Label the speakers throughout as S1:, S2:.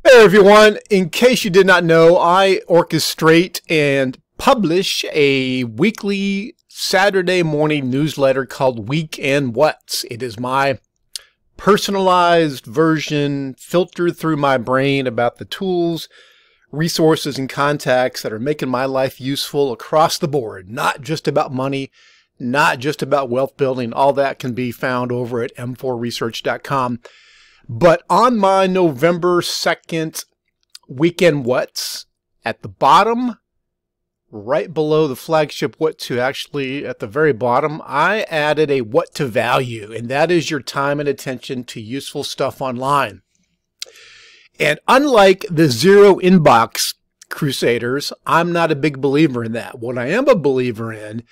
S1: Hey everyone, in case you did not know, I orchestrate and publish a weekly Saturday morning newsletter called Weekend What's. It is my personalized version filtered through my brain about the tools, resources, and contacts that are making my life useful across the board. Not just about money, not just about wealth building. All that can be found over at m4research.com. But on my November 2nd Weekend What's, at the bottom, right below the flagship What To, actually at the very bottom, I added a What To value, and that is your time and attention to useful stuff online. And unlike the zero inbox crusaders, I'm not a big believer in that. What I am a believer in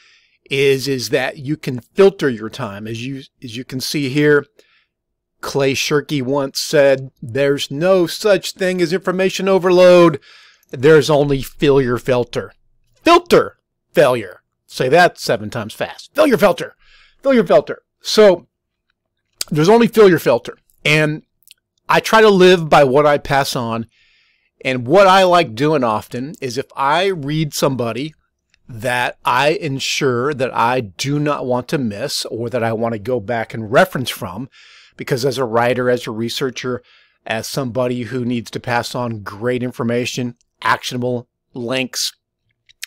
S1: is that you can filter your time. As you can see here, Clay Shirky once said, "There's no such thing as information overload. There's only failure filter." Filter failure. Say that 7 times fast. Failure filter. Failure filter. So there's only failure filter. And I try to live by what I pass on. And what I like doing often is if I read somebody that I ensure that I do not want to miss or that I want to go back and reference from, because as a writer, as a researcher, as somebody who needs to pass on great information, actionable links,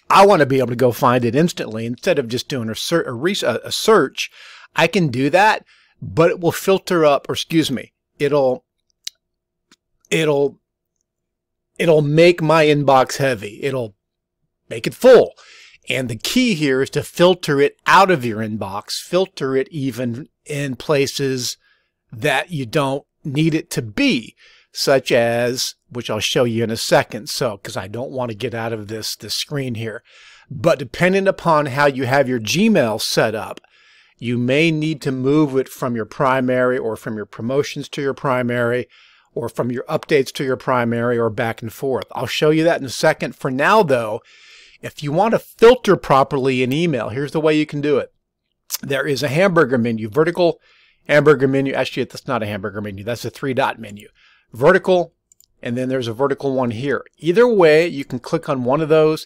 S1: I want to be able to go find it instantly. Instead of just doing a search, I can do that, but it will filter up, or excuse me, it'll make my inbox heavy. It'll make it full. And the key here is to filter it out of your inbox, filter it even in places that you don't need it to be, such as, which I'll show you in a second, so because I don't want to get out of this screen here. But depending upon how you have your Gmail set up, you may need to move it from your primary or from your promotions to your primary or from your updates to your primary or back and forth. I'll show you that in a second. For now, though, if you want to filter properly an email, here's the way you can do it. There is a hamburger menu, vertical hamburger menu. Actually, that's not a hamburger menu. That's a 3-dot menu. Vertical, and then there's a vertical one here. Either way, you can click on one of those,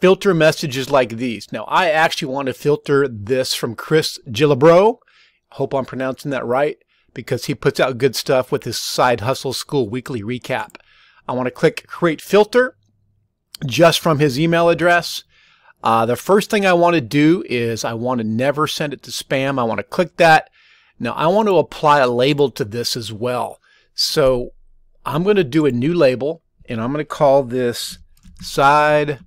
S1: filter messages like these. Now, I actually want to filter this from Chris Gillibro. Hope I'm pronouncing that right, because he puts out good stuff with his Side Hustle School weekly recap. I want to click Create Filter just from his email address. The first thing I want to do is I want to never send it to spam. I want to click that. Now, I want to apply a label to this as well. So I'm going to do a new label, and I'm going to call this Side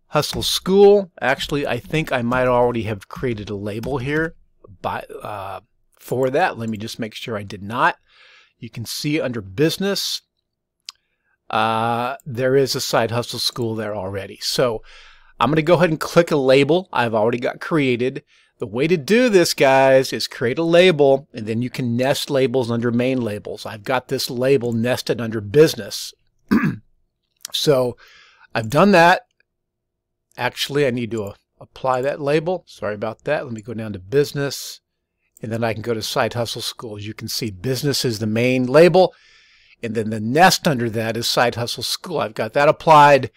S1: Hustle School. Actually, I think I might already have created a label here for that. Let me just make sure I did not. You can see under Business, there is a Side Hustle School there already. So I'm going to go ahead and click a label I've already got created. The way to do this, guys, is create a label, and then you can nest labels under main labels. I've got this label nested under Business. So I've done that. Actually, I need to apply that label. Sorry about that. Let me go down to Business, and then I can go to Side Hustle School. As you can see, Business is the main label, and then the nest under that is Side Hustle School. I've got that applied.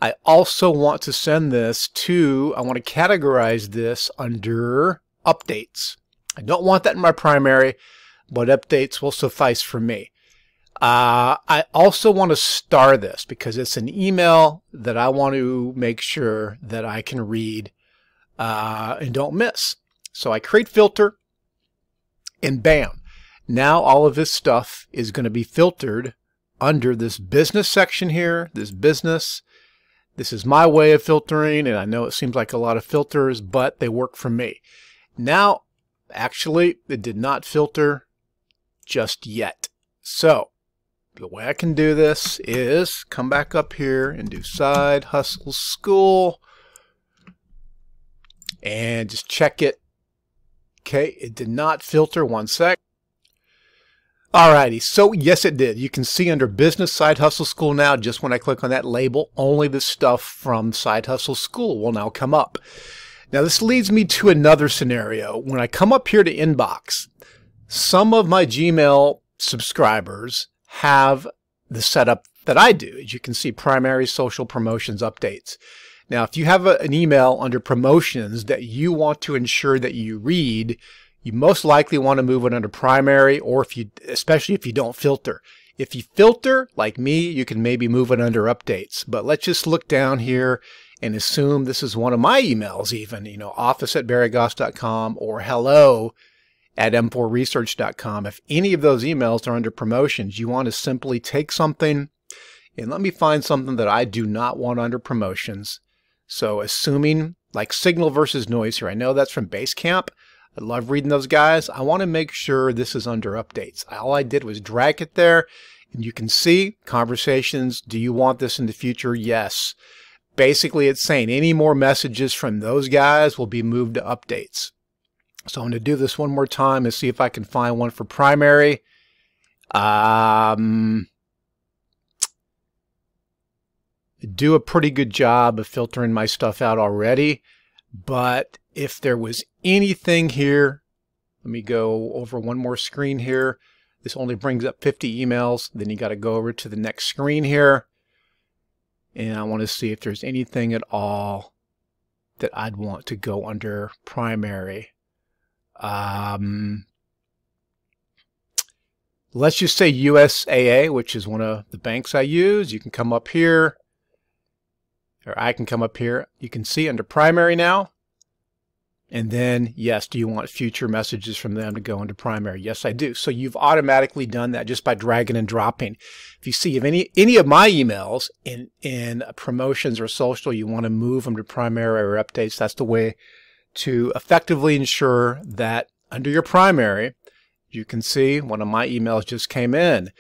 S1: I also want to send this to, I want to categorize this under updates. I don't want that in my primary, but updates will suffice for me. I also want to star this because it's an email that I want to make sure that I can read and don't miss. So I create filter, and bam. Now all of this stuff is going to be filtered under this business section here, this business. This is my way of filtering, and I know it seems like a lot of filters, but they work for me. Now, actually, it did not filter just yet. So, the way I can do this is come back up here and do Side Hustle School and just check it. Okay, it did not filter. One sec. Alrighty, so yes it did. You can see under Business Side Hustle School now, just when I click on that label, only the stuff from Side Hustle School will now come up. Now this leads me to another scenario. When I come up here to Inbox, some of my Gmail subscribers have the setup that I do. As you can see, primary, social, promotions, updates. Now, if you have an email under promotions that you want to ensure that you read, you most likely want to move it under primary, or especially if you don't filter. If you filter, like me, you can maybe move it under updates. But let's just look down here and assume this is one of my emails even, office@barrygoss.com or hello@m4research.com. If any of those emails are under promotions, you want to simply take something and let me find something that I do not want under promotions. So assuming like signal versus noise here, I know that's from Basecamp. I love reading those guys. I want to make sure this is under updates. All I did was drag it there, and you can see conversations. Do you want this in the future? Yes. Basically, it's saying any more messages from those guys will be moved to updates. So I'm going to do this one more time and see if I can find one for primary. Do a pretty good job of filtering my stuff out already, but if there was anything here, let me go over one more screen here. This only brings up 50 emails. Then you got to go over to the next screen here, and I want to see if there's anything at all that I'd want to go under primary. Let's just say USAA, which is one of the banks I use. You can come up here, or I can come up here. You can see under primary now. And then, yes, do you want future messages from them to go into primary? Yes, I do. So you've automatically done that just by dragging and dropping. If you see if any of my emails in promotions or social, you want to move them to primary or updates, that's the way to effectively ensure that under your primary, you can see one of my emails just came in,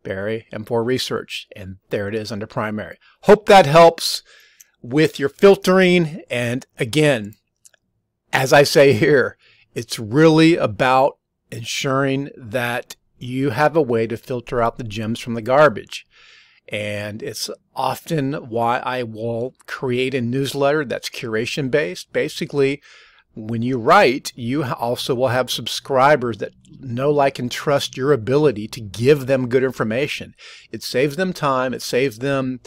S1: Barry, M4 Research, and there it is under primary. Hope that helps with your filtering. And again, as I say here, it's really about ensuring that you have a way to filter out the gems from the garbage. And it's often why I will create a newsletter that's curation based. Basically, when you write, you also will have subscribers that know, like, and trust your ability to give them good information. It saves them time. It saves them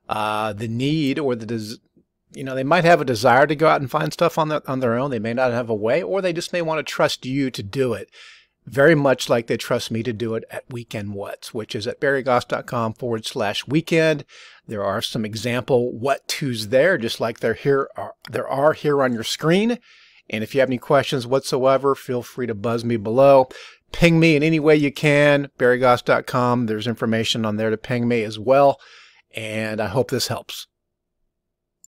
S1: the need or they might have a desire to go out and find stuff on their own. They may not have a way, or they just may want to trust you to do it. Very much like they trust me to do it at Weekend What's, which is at barrygoss.com/weekend. There are some example what to's there, just like there are here on your screen. And if you have any questions whatsoever, feel free to buzz me below. Ping me in any way you can, barrygoss.com. There's information on there to ping me as well. And I hope this helps.